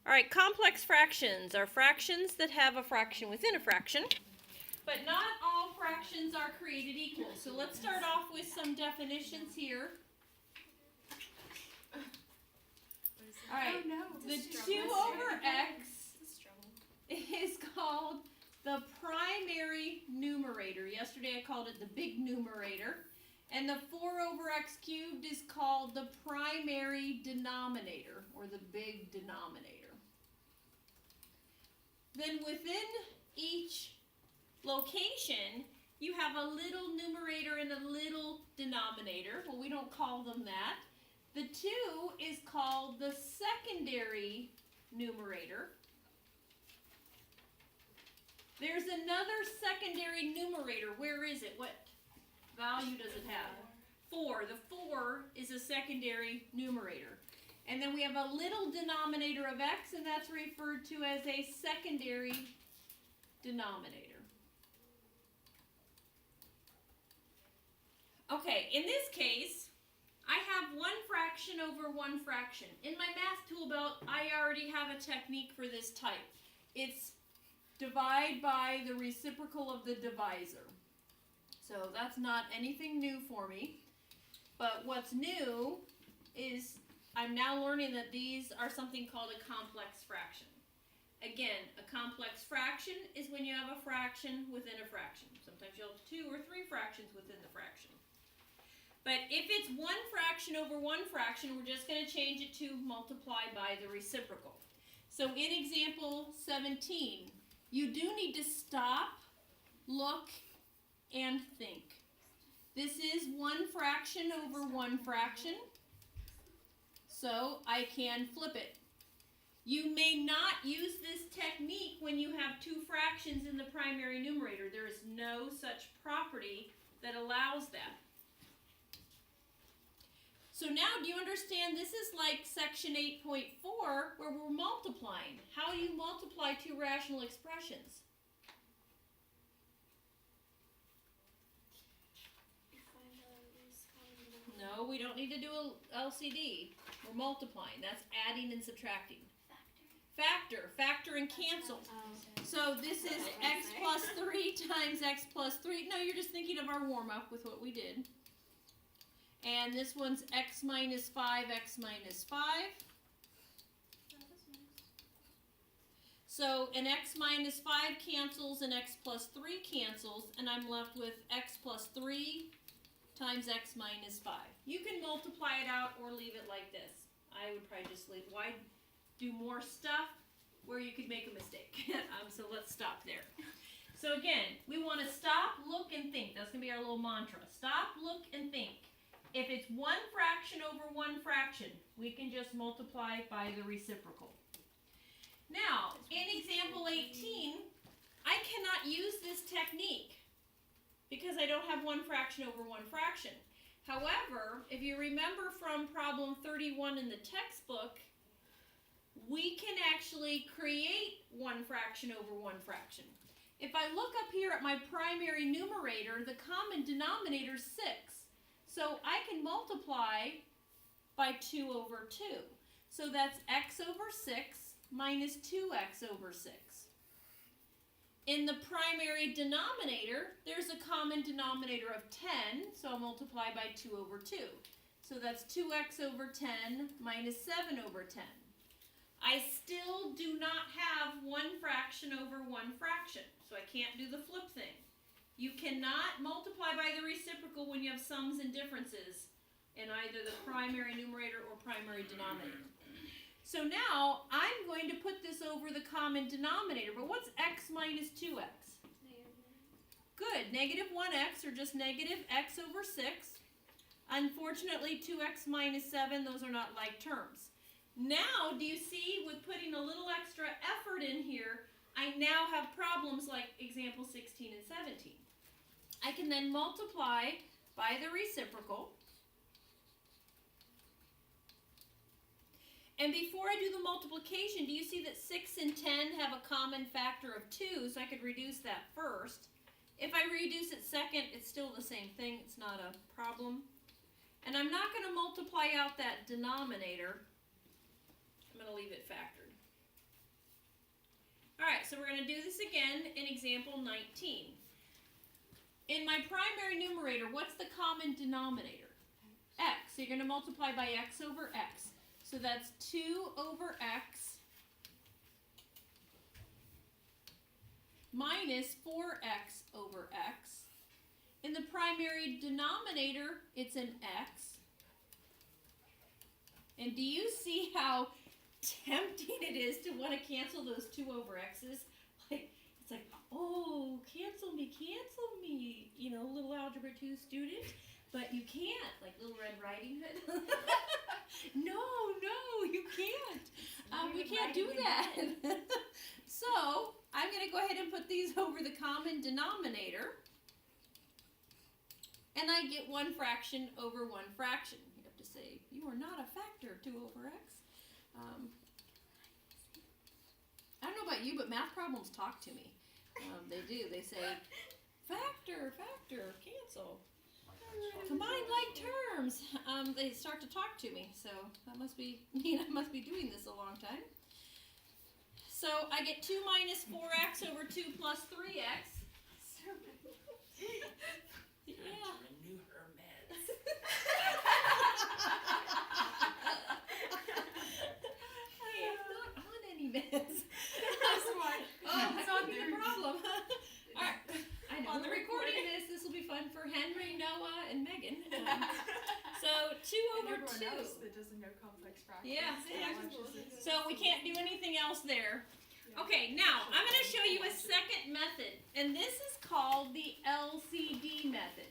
All right, complex fractions are fractions that have a fraction within a fraction, but not all fractions are created equal. So let's start off with some definitions here. All right, the 2 over x is called the primary numerator. Yesterday I called it the big numerator. And the 4 over x cubed is called the primary denominator, or the big denominator. Then within each location, you have a little numerator and a little denominator. Well, we don't call them that. The 2 is called the secondary numerator. There's another secondary numerator. Where is it? What value does it have? 4. The 4 is a secondary numerator. And then we have a little denominator of x, and that's referred to as a secondary denominator. Okay, in this case, I have one fraction over one fraction. In my math tool belt, I already have a technique for this type. It's divide by the reciprocal of the divisor. So that's not anything new for me. But what's new is I'm now learning that these are something called a complex fraction. Again, a complex fraction is when you have a fraction within a fraction. Sometimes you'll have 2 or 3 fractions within the fraction. But if it's one fraction over one fraction, we're just going to change it to multiply by the reciprocal. So in example 17, you do need to stop, look, and think. This is one fraction over one fraction, so I can flip it. You may not use this technique when you have 2 fractions in the primary numerator. There is no such property that allows that. So now, do you understand this is like section 8.4 where we're multiplying. How do you multiply 2 rational expressions? No, we don't need to do a LCD. We're multiplying. That's adding and subtracting. Factor and cancel. So this is x plus 3 times x plus 3. No, you're just thinking of our warm-up with what we did. And this one's x minus 5, x minus 5. So an x minus 5 cancels and x plus 3 cancels, and I'm left with x plus 3 times x minus 5. You can multiply it out or leave it like this. I would probably just leave. Why do more stuff where you could make a mistake? So let's stop there. So again, we want to stop, look, and think. That's going to be our little mantra. Stop, look, and think. If it's one fraction over one fraction, we can just multiply by the reciprocal. Now, in example 18, I cannot use this technique because I don't have one fraction over one fraction. However, if you remember from problem 31 in the textbook, we can actually create one fraction over one fraction. If I look up here at my primary numerator, the common denominator is 6. So I can multiply by 2 over 2. So that's x over 6 minus 2x over 6. In the primary denominator, there's a common denominator of 10, so I'll multiply by 2 over 2. So that's 2x over 10 minus 7 over 10. I still do not have one fraction over one fraction, so I can't do the flip thing. You cannot multiply by the reciprocal when you have sums and differences in either the primary numerator or primary denominator. So now I'm going to put this over the common denominator. But what's x minus 2x? Good. Negative 1x, or just negative x over 6. Unfortunately, 2x minus 7, those are not like terms. Now, do you see, with putting a little extra effort in here, I now have problems like example 16 and 17. I can then multiply by the reciprocal. And before I do the multiplication, do you see that 6 and 10 have a common factor of 2, so I could reduce that first. If I reduce it second, it's still the same thing. It's not a problem. And I'm not going to multiply out that denominator. I'm going to leave it factored. Alright, so we're going to do this again in example 19. In my primary numerator, what's the common denominator? X. So you're going to multiply by x over x. So that's 2 over x minus 4x over x. In the primary denominator, it's an x. And do you see how tempting it is to want to cancel those 2 over x's? It's like, oh, cancel me, you know, little Algebra 2 student. But you can't, like Little Red Riding Hood. No, you can't. We can't do that. So, I'm going to go ahead and put these over the common denominator. And I get 1 fraction over 1 fraction. You have to say, you are not a factor of 2 over x. I don't know about you, but math problems talk to me. They do. They say, factor, cancel. Combined like terms. They start to talk to me. So that must be mean I must be doing this a long time. So I get 2 minus 4x over 2 plus 3x. Yeah. Renew her meds. I am not on any meds. That's not the problem. Alright, I know. We're recording this will be fun for Henry, Noah, and Megan. So 2 over 2. That doesn't know complex fractions. Yeah. So we can't do anything else there. Okay, now I'm going to show you a second method, and this is called the LCD method.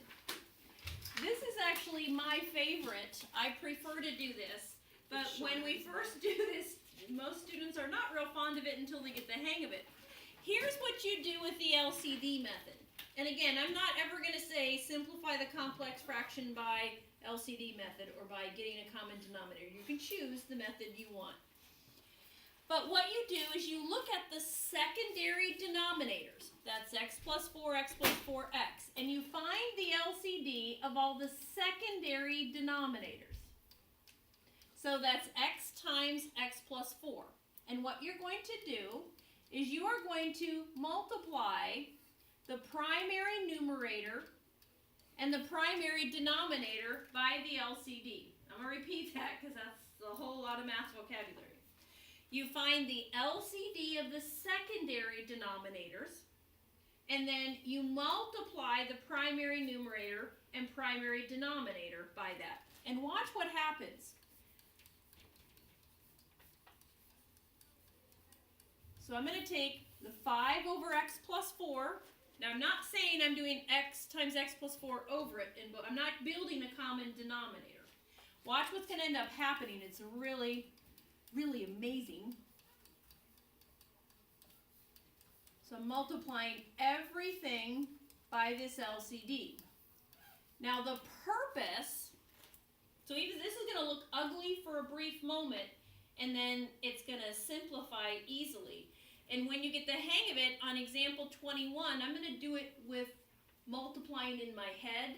This is actually my favorite. I prefer to do this, but when we first do this, most students are not real fond of it until they get the hang of it. Here's what you do with the LCD method. And again, I'm not ever going to say simplify the complex fraction by LCD method or by getting a common denominator. You can choose the method you want. But what you do is you look at the secondary denominators. That's x plus 4x plus 4x. And you find the LCD of all the secondary denominators. So that's x times x plus 4. And what you're going to do is you are going to multiply the primary numerator and the primary denominator by the LCD. I'm going to repeat that because that's a whole lot of math vocabulary. You find the LCD of the secondary denominators, and then you multiply the primary numerator and primary denominator by that. And watch what happens. So I'm going to take the 5 over x plus 4. Now I'm not saying I'm doing x times x plus 4 over it, but I'm not building a common denominator. Watch what's going to end up happening. It's really amazing. So I'm multiplying everything by this LCD. Now the purpose, so even this is going to look ugly for a brief moment, and then it's going to simplify easily. And when you get the hang of it, on example 21, I'm going to do it with multiplying in my head,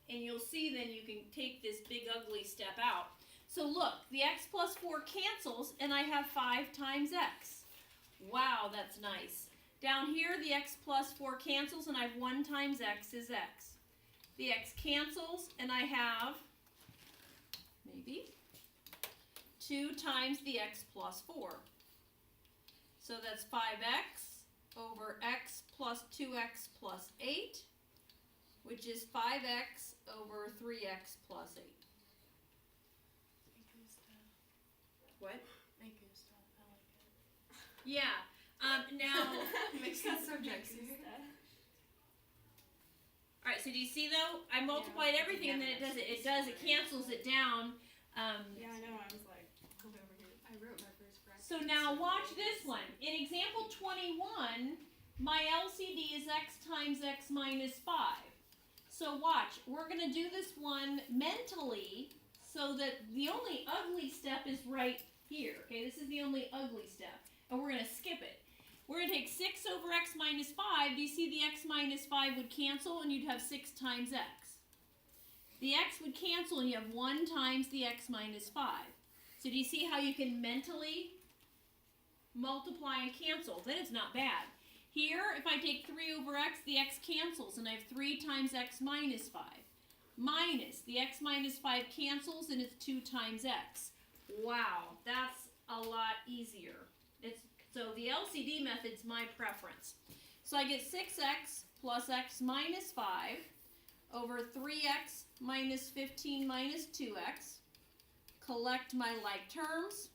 and you'll see then you can take this big ugly step out. So look, the x plus 4 cancels, and I have 5 times x. Wow, that's nice. Down here, the x plus 4 cancels, and I have 1 times x is x. The x cancels, and I have, maybe, 2 times the x plus 4. So that's 5x over x plus 2x plus 8, which is 5x over 3x plus 8. What? Make good stuff. I like it. Yeah. Now. Makes sense. Subjects. All right. So do you see though? I multiplied everything, and then it does it. It does. It cancels it down. Yeah, I know. I was like, hold over here. I wrote my first fraction. So now watch this one. In example 21, my LCD is x times x minus 5. So watch. We're going to do this one mentally, so that the only ugly step is right here. Okay, this is the only ugly step, and we're going to skip it. We're going to take 6 over x minus 5. Do you see the x minus 5 would cancel, and you'd have 6 times x? The x would cancel, and you have 1 times the x minus 5. So do you see how you can mentally multiply and cancel, then it's not bad. Here, if I take 3 over x, the x cancels, and I have 3 times x minus 5. Minus, the x minus 5 cancels, and it's 2 times x. Wow, that's a lot easier. So the LCD method's my preference. So I get 6x plus x minus 5 over 3x minus 15 minus 2x. Collect my like terms.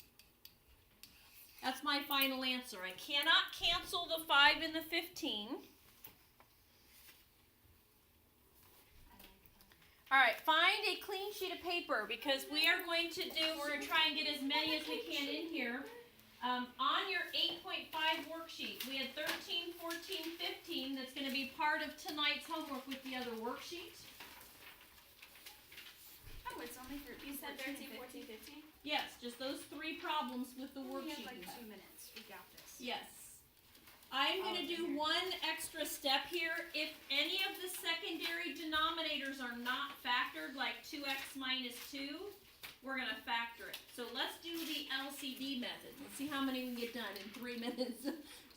That's my final answer. I cannot cancel the 5 and the 15. All right, find a clean sheet of paper because we're going to try and get as many as we can in here. On your 8.5 worksheet, we had 13, 14, 15. That's going to be part of tonight's homework with the other worksheet. Oh, it's only for, you said 13, 14, 15? Yes, just those 3 problems with the We worksheet. have like you have. 2 minutes. We got this. Yes. I'm going to do one extra step here. If any of the secondary denominators are not factored, like 2x minus 2, we're going to factor it. So let's do the LCD method. Let's see how many we can get done in 3 minutes.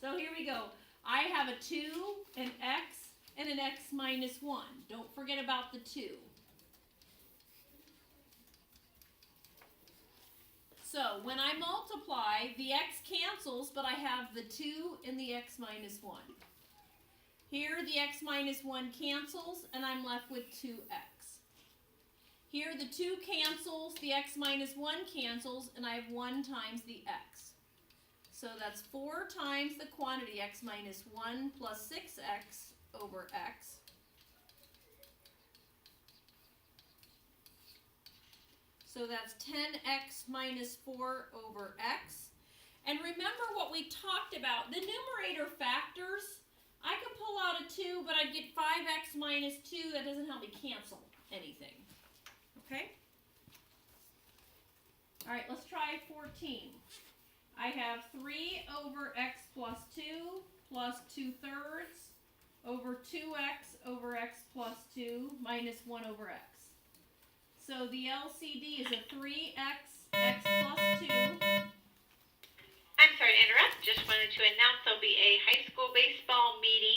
So here we go. I have a 2, an x, and an x minus 1. Don't forget about the 2. So when I multiply, the x cancels, but I have the 2 and the x minus 1. Here the x minus 1 cancels, and I'm left with 2x. Here the 2 cancels, the x minus 1 cancels, and I have 1 times the x. So that's 4 times the quantity x minus 1 plus 6x over x. So that's 10x minus 4 over x. And remember what we talked about. The numerator factors, I could pull out a 2, but I'd get 5x minus 2. That doesn't help me cancel anything. Okay? All right, let's try 14. I have 3 over x plus 2 plus 2/3 over 2x over x plus 2 minus 1 over x. So the LCD is a 3x, x plus 2. I'm sorry to interrupt. Just wanted to announce there'll be a high school baseball meeting